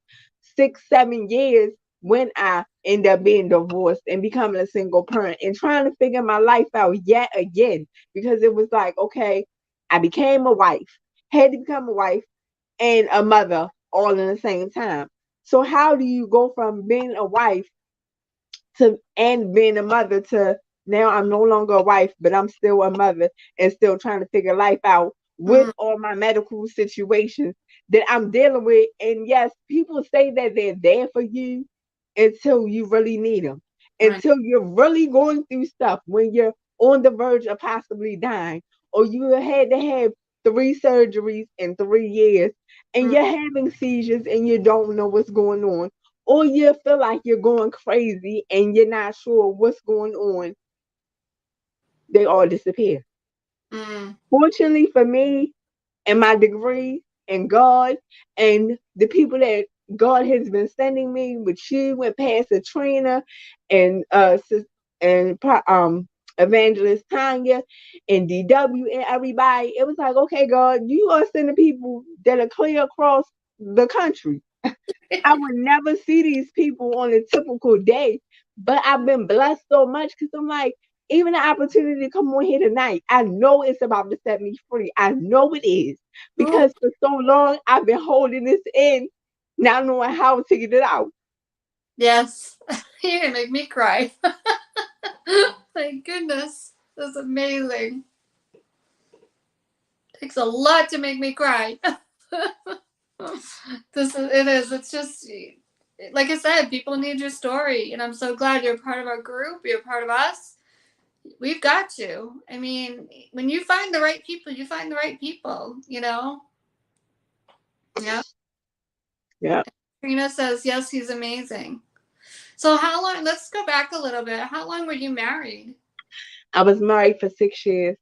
6, 7 years when I end up being divorced and becoming a single parent and trying to figure my life out yet again. Because it was like, okay, I became a wife, had to become a wife and a mother all in the same time. So how do you go from being a wife to and being a mother to now I'm no longer a wife, but I'm still a mother and still trying to figure life out with mm, all my medical situations that I'm dealing with. And yes, people say that they're there for you until you really need them, right. until you're really going through stuff, when you're on the verge of possibly dying, or you had to have 3 surgeries in 3 years, and Mm, you're having seizures and you don't know what's going on, or you feel like you're going crazy and you're not sure what's going on, they all disappear. mm, Fortunately for me, and my degree and God and the people that God has been sending me, with you and Pastor Trina and Evangelist Tanya and DW and everybody, it was like, okay, God, you are sending people that are clear across the country. I would never see these people on a typical day, but I've been blessed so much because I'm like, even the opportunity to come on here tonight, I know it's about to set me free. I know it is Ooh, because for so long I've been holding this in, not knowing how to get it out. yes. You're gonna make me cry. Thank goodness. That's amazing. Takes a lot to make me cry. It is. It's just like I said, people need your story, and I'm so glad you're part of our group. You're part of us. We've got you. I mean, when you find the right people, you find the right people. You know. Yeah. Yeah. Trina says yes. He's amazing. So how long? Let's go back a little bit. How long were you married? I was married for 6 years.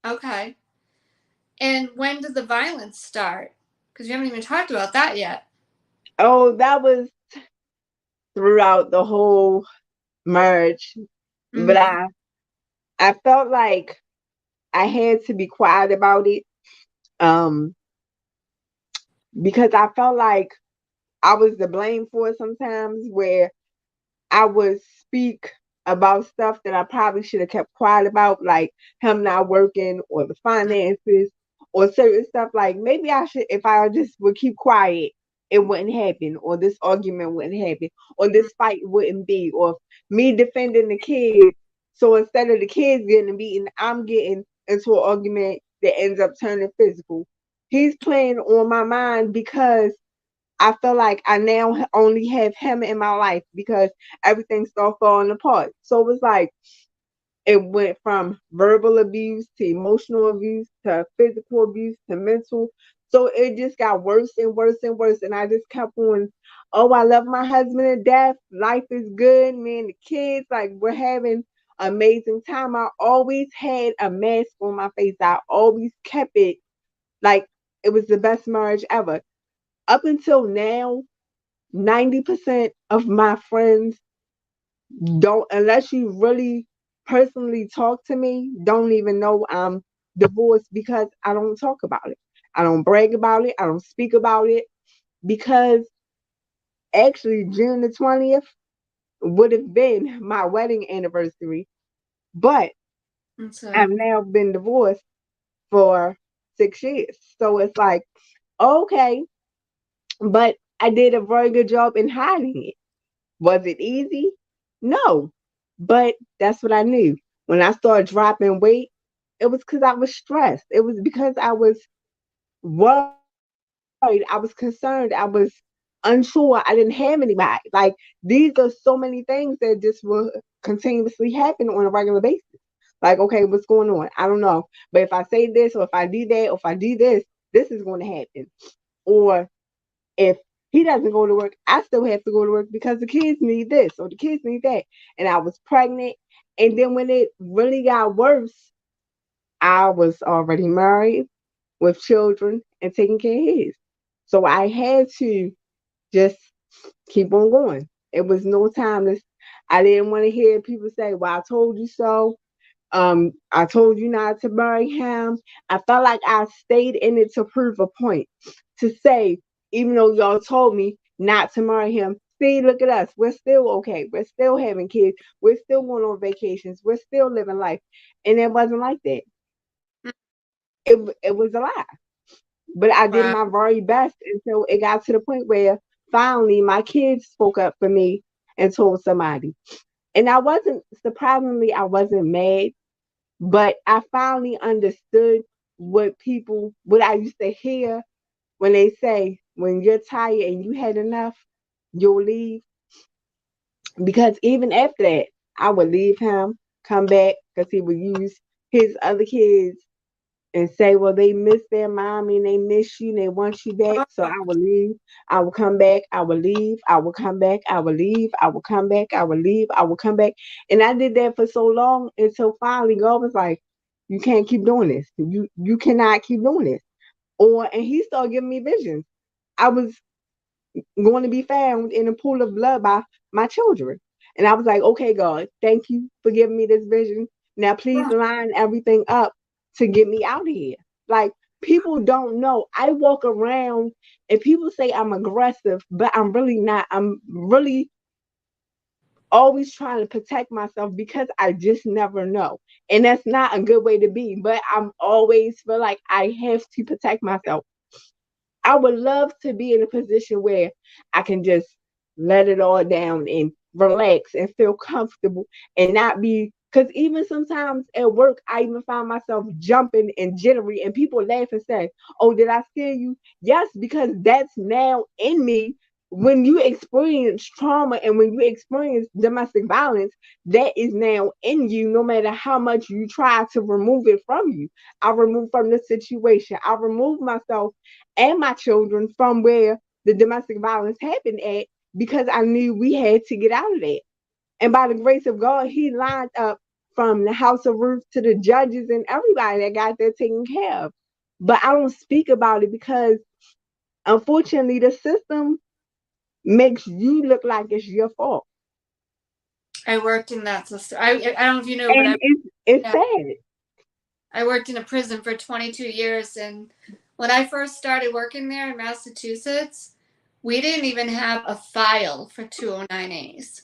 Okay. And when did the violence start? Because you haven't even talked about that yet. Oh, that was throughout the whole marriage. But Mm-hmm. I felt like I had to be quiet about it. Um, because I felt like I was to blame for it sometimes where I would speak about stuff that I probably should have kept quiet about, like him not working or the finances or certain stuff. Like maybe I should, if I just would keep quiet, it wouldn't happen, or this argument wouldn't happen, or this fight wouldn't be, or me defending the kids. So instead of the kids getting beaten, I'm getting into an argument that ends up turning physical. He's playing on my mind because I feel like I now only have him in my life because everything started falling apart. So it was like it went from verbal abuse to emotional abuse to physical abuse to mental. So it just got worse and worse and worse. And I just kept on, oh, I love my husband to death. Life is good. Me and the kids, like we're having amazing time. I always had a mask on my face. I always kept it like it was the best marriage ever. Up until now, 90% of my friends don't, unless you really personally talk to me, don't even know I'm divorced because I don't talk about it. I don't brag about it. I don't speak about it because actually June the 20th would have been my wedding anniversary, but Okay. I've now been divorced for 6 years. So it's like, okay, but I did a very good job in hiding it. Was it easy? No. But that's what I knew. When I started dropping weight, it was because I was stressed. It was because I was worried. I was concerned. I was unsure. I didn't have anybody. Like these are so many things that just will continuously happen on a regular basis. Like, okay, what's going on? I don't know. But if I say this or if I do that or if I do this, this is going to happen. Or if he doesn't go to work, I still have to go to work because the kids need this or the kids need that. And I was pregnant. And then when it really got worse, I was already married with children and taking care of his. So I had to just keep on going. It was no time to, I didn't want to hear people say, well, I told you so. I told you not to marry him. I felt like I stayed in it to prove a point. To say, even though y'all told me not to marry him, see, look at us. We're still okay. We're still having kids. We're still going on vacations. We're still living life. And it wasn't like that. It was a lie. But I did Wow. my very best until it got to the point where finally my kids spoke up for me and told somebody. And I wasn't, surprisingly, I wasn't mad. But I finally understood what I used to hear when they say, when you're tired and you had enough, you'll leave. Because even after that, I would leave him, come back, because he would use his other kids and say, well, they miss their mommy and they miss you and they want you back. So I would leave. I would come back. I would leave. I would come back. I would leave. I would come back. I would leave. I would come back. And I did that for so long until finally God was like, you can't keep doing this. You cannot keep doing this. Or and he started giving me visions. I was going to be found in a pool of blood by my children. And I was like, okay, God, thank you for giving me this vision. Now please line everything up to get me out of here. Like people don't know. I walk around and people say I'm aggressive, but I'm really not. I'm really always trying to protect myself because I just never know. And that's not a good way to be, but I'm always feel like I have to protect myself. I would love to be in a position where I can just let it all down and relax and feel comfortable and not be. Because even sometimes at work, I even find myself jumping and jittery, and people laugh and say, "Oh, did I scare you?" Yes, because that's now in me. When you experience trauma and when you experience domestic violence, that is now in you, no matter how much you try to remove it from you. I remove from the situation. I remove myself and my children from where the domestic violence happened at because I knew we had to get out of that. And by the grace of God, he lined up from the House of Ruth to the judges and everybody that got that taken care of. But I don't speak about it because unfortunately the system makes you look like it's your fault. I worked in that system. I don't know if you know, but And it's yeah, sad. I worked in a prison for 22 years, and when I first started working there in Massachusetts, we didn't even have a file for 209As.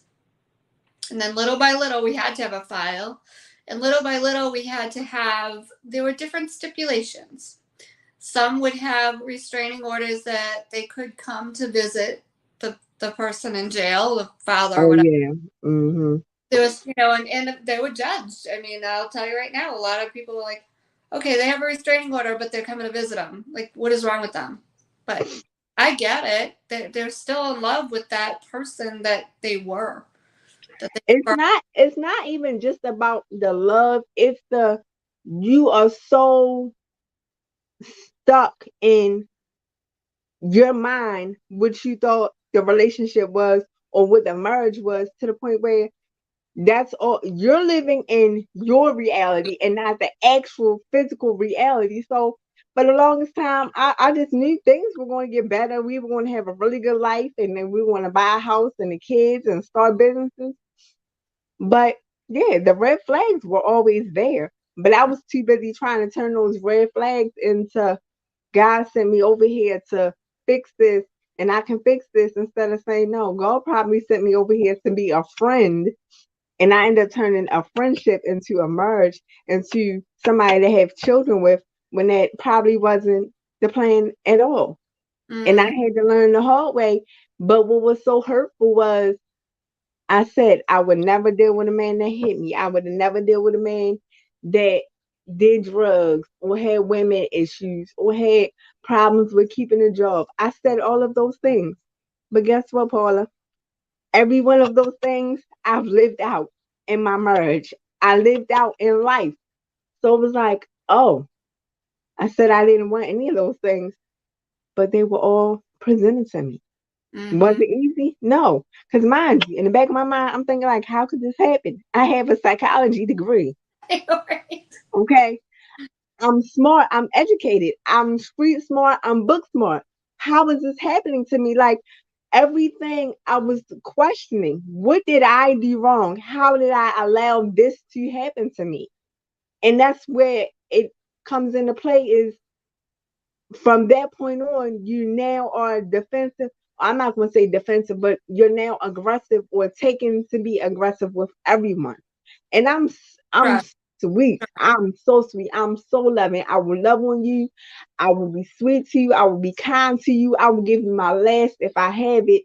And then little by little, we had to have a file. And little by little, we had to have, there were different stipulations. Some would have restraining orders that they could come to visit the person in jail, the father or Oh whatever. yeah. Hmm. There was, and they were judged. I mean, I'll tell you right now, a lot of people were like, okay, they have a restraining order, but they're coming to visit them. Like, what is wrong with them? But I get it. They're still in love with that person that they were. That they were. It's not even just about the love, it's the you are so stuck in your mind what you thought the relationship was or what the marriage was to the point where that's all you're living in your reality and not the actual physical reality. So for the longest time, I just knew things were going to get better. We were going to have a really good life and then we were going to buy a house and the kids and start businesses. But yeah, the red flags were always there. But I was too busy trying to turn those red flags into God sent me over here to fix this and I can fix this instead of saying no. God probably sent me over here to be a friend and I ended up turning a friendship into a marriage, into somebody to have children with when that probably wasn't the plan at all. And I Mm, had to learn the hard way. But what was so hurtful was I said I would never deal with a man that hit me. I would never deal with a man that did drugs or had women issues or had problems with keeping a job. I said all of those things. But guess what, Paula? Every one of those things I've lived out in my marriage. I lived out in life. So it was like, oh, I said I didn't want any of those things, but they were all presented to me. Was mm-hmm. it easy? No. Because mind you, in the back of my mind, I'm thinking like, how could this happen? I have a psychology degree. Right. Okay. I'm smart. I'm educated. I'm street smart. I'm book smart. How is this happening to me? Like everything I was questioning. What did I do wrong? How did I allow this to happen to me? And that's where it comes into play is from that point on, you now are defensive. I'm not going to say defensive, but you're now aggressive or taken to be aggressive with everyone. And I'm Trust. sweet. I'm so sweet. I'm so loving. I will love on you. I will be sweet to you. I will be kind to you. I will give you my last if I have it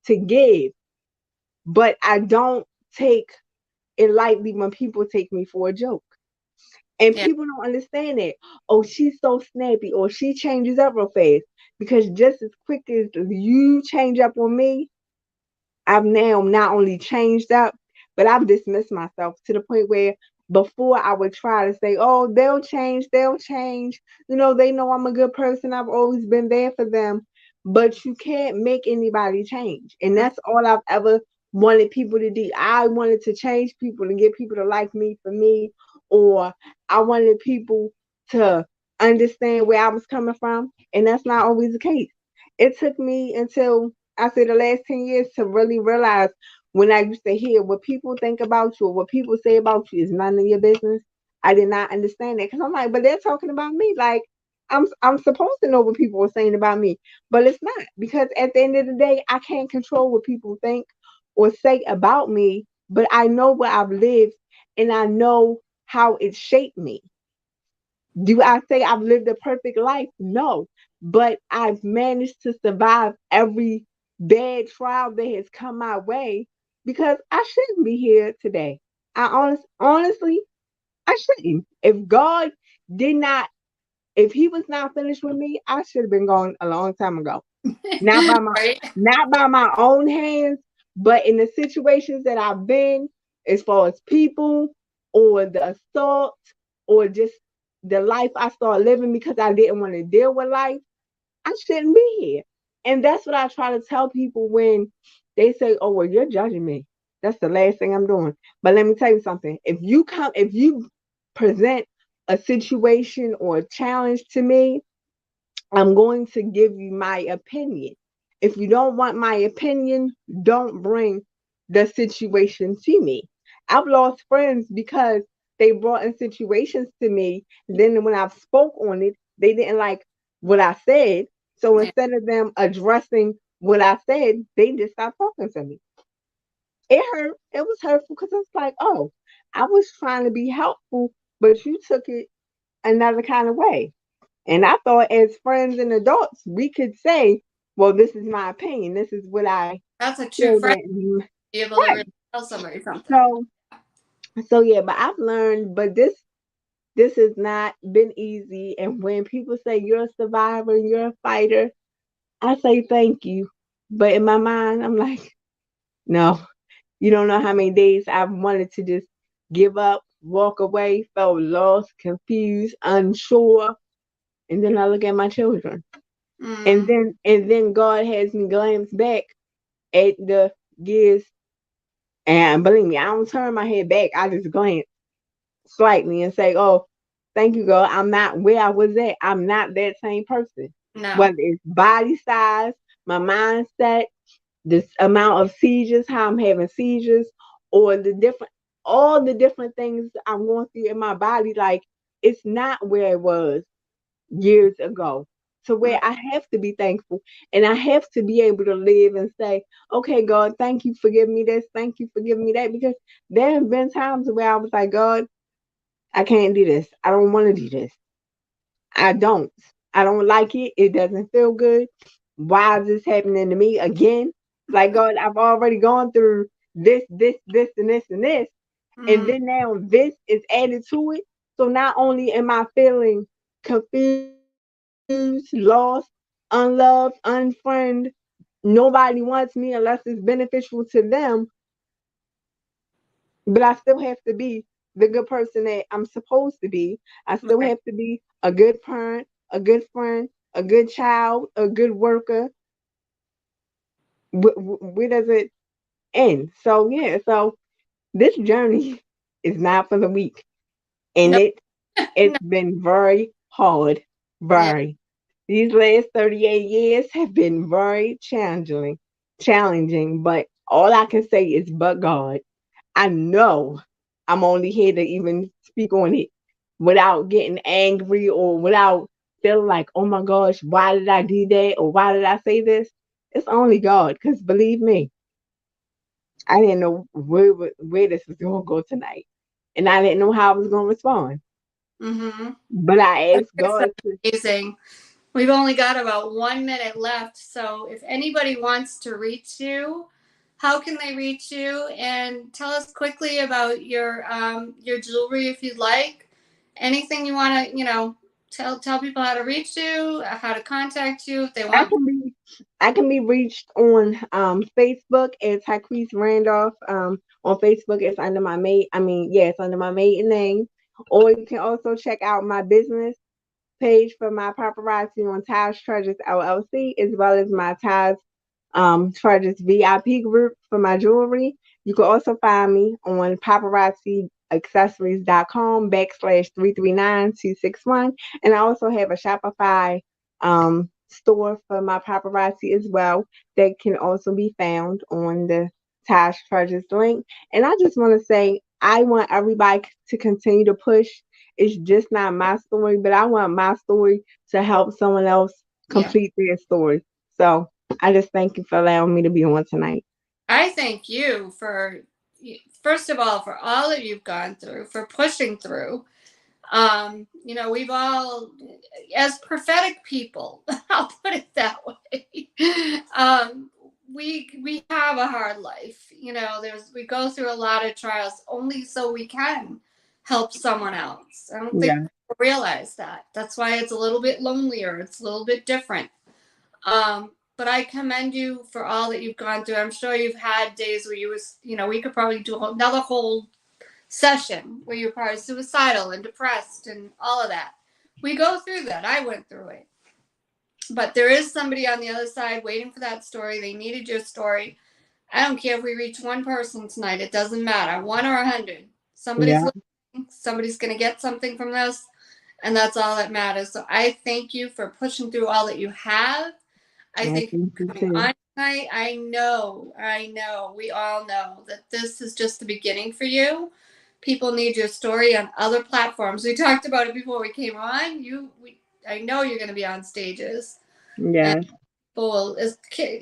to give. But I don't take it lightly when people take me for a joke. And Yeah. people don't understand that. Oh, she's so snappy, or she changes up real fast. Because just as quick as you change up on me, I've now not only changed up, but I've dismissed myself to the point where before I would try to say, oh, they'll change, they'll change. They know I'm a good person. I've always been there for them. But you can't make anybody change. And Mm, that's all I've ever wanted people to do. I wanted to change people and get people to like me for me, or I wanted people to understand where I was coming from. And that's not always the case. It took me until I say the last 10 years to really realize when I used to hear what people think about you or what people say about you is none of your business. I did not understand that because I'm like, but they're talking about me. Like, I'm supposed to know what people are saying about me, but it's not, because at the end of the day, I can't control what people think or say about me, but I know what I've lived and I know how it shaped me. Do I say I've lived a perfect life? No, but I've managed to survive every bad trial that has come my way, because I shouldn't be here today. Honestly, I shouldn't. If God did not, if He was not finished with me, I should have been gone a long time ago. Not by my, Right? not by my own hands, but in the situations that I've been, as far as people or the assault or just the life I started living because I didn't want to deal with life, I shouldn't be here. And that's what I try to tell people when they say, "Oh, well, you're judging me." That's the last thing I'm doing. But let me tell you something. If you present a situation or a challenge to me, I'm going to give you my opinion. If you don't want my opinion, don't bring the situation to me. I've lost friends because they brought in situations to me. Then when I've spoke on it, they didn't like what I said. So Yeah, instead of them addressing what I said, they just stopped talking to me. It hurt. It was hurtful because it's like, oh, I was trying to be helpful, but you took it another kind of way. And I thought, as friends and adults, we could say, well, this is my opinion. This is what I that's a true feel friend. that Be able to really right. tell somebody something. So so yeah, but I've learned, but this has not been easy. And when people say you're a survivor, you're a fighter, I say thank you. But in my mind, I'm like, no, you don't know how many days I've wanted to just give up, walk away, felt lost, confused, unsure. And then I look at my children. Mm, And then God has me glance back at the years, and believe me, I don't turn my head back. I just glance slightly and say, "Oh, thank you, God. I'm not where I was at. I'm not that same person. no. Whether it's body size, my mindset, this amount of seizures, how I'm having seizures, or all the different things I'm going through in my body. Like, it's not where it was years ago, to where Mm, I have to be thankful and I have to be able to live and say, okay, God, thank you for giving me this. Thank you for giving me that. Because there have been times where I was like, God, I can't do this. I don't want to do this. I don't. I don't like it. It doesn't feel good. Why is this happening to me again? Like, God, I've already gone through this, and this, and this. And mm, then now this is added to it. So not only am I feeling confused, lost, unloved, unfriend, nobody wants me unless it's beneficial to them, but I still have to be the good person that I'm supposed to be. I still right. have to be a good parent, a good friend, a good child, a good worker. Where does it end? So yeah, so this journey is not for the weak, and No, it's no. been very hard, Yeah. very. These last 38 years have been very challenging, but all I can say is but God. I know I'm only here to even speak on it without getting angry or without feeling like, oh my gosh, why did I do that? Or why did I say this? It's only God, because believe me, I didn't know where this was going to go tonight. And I didn't know how I was going to respond. Mm-hmm. But I asked It's God to, amazing. We've only got about 1 minute left. So if anybody wants to reach you, how can they reach you? And tell us quickly about your jewelry if you'd like. Anything you want to, tell people how to reach you, how to contact you if they I want. can be I can be reached on Facebook as Tyquise Randolph. On Facebook it's under my it's under my maiden name. Or you can also check out my business page for my paparazzi on Taj Treasures LLC, as well as my Taj Treasures VIP group for my jewelry. You can also find me on paparazziaccessories.com /339261. And I also have a Shopify store for my paparazzi as well that can also be found on the Taj Treasures link. And I just want to say, I want everybody to continue to push. it's just not my story, but I want my story to help someone else Yeah. complete their story. So I just thank you for allowing me to be on tonight. I thank you for, first of all, for all that you've gone through, for pushing through. We've all, as prophetic people, I'll put it that way. We have a hard life. We go through a lot of trials only so we can help someone else. I don't think Yeah, people realize that. That's why it's a little bit lonelier. It's a little bit different. But I commend you for all that you've gone through. I'm sure you've had days where we could probably do another whole session where you're probably suicidal and depressed and all of that. We go through that. I went through it. But there is somebody on the other side waiting for that story. They needed your story. I don't care if we reach one person tonight. It doesn't matter. One or 100. Somebody's yeah, listening. Somebody's going to get something from this. And that's all that matters. So I thank you for pushing through all that you have. I I think think you coming too. on tonight, I know, we all know that this is just the beginning for you. People need your story on other platforms. We talked about it before we came on. I know you're going to be on stages, and Yes, people,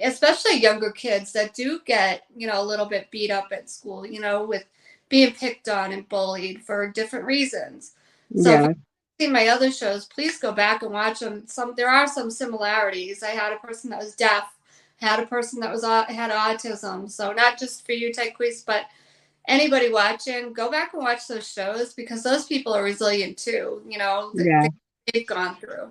especially younger kids that do get, a little bit beat up at school, with being picked on and bullied for different reasons. So if yes, seen my other shows, please go back and watch them. There are some similarities. I had a person that was deaf, had a person that had autism. So not just for you, Tyquise, but anybody watching, go back and watch those shows because those people are resilient too. yeah. They've gone through.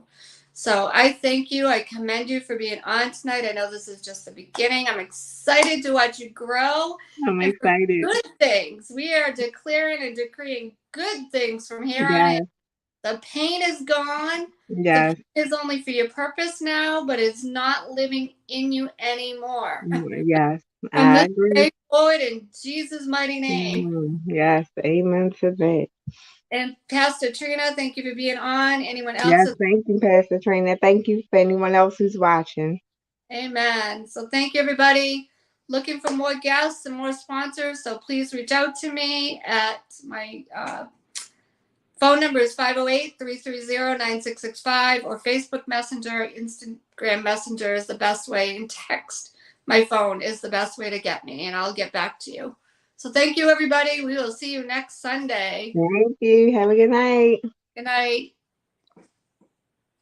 So I thank you. I commend you for being on tonight. I know this is just the beginning. I'm excited to watch you grow I'm and for excited. good things. We are declaring and decreeing good things from here on in. Yes, The pain is gone. The yes, pain is only for your purpose now, but it's not living in you anymore. yes. From I this agree. day forward, in Jesus' mighty name. Yes, amen to that. And Pastor Trina, thank you for being on. Anyone else? Yes, thank you, Pastor Trainer. Thank you for anyone else who's watching. Amen. So thank you, everybody. Looking for more guests and more sponsors, so please reach out to me at my phone number is 508-330-9665 or Facebook Messenger. Instagram Messenger is the best way, and text my phone is the best way to get me, and I'll get back to you. So thank you, everybody. We will see you next Sunday. Thank you. Have a good night. Good night.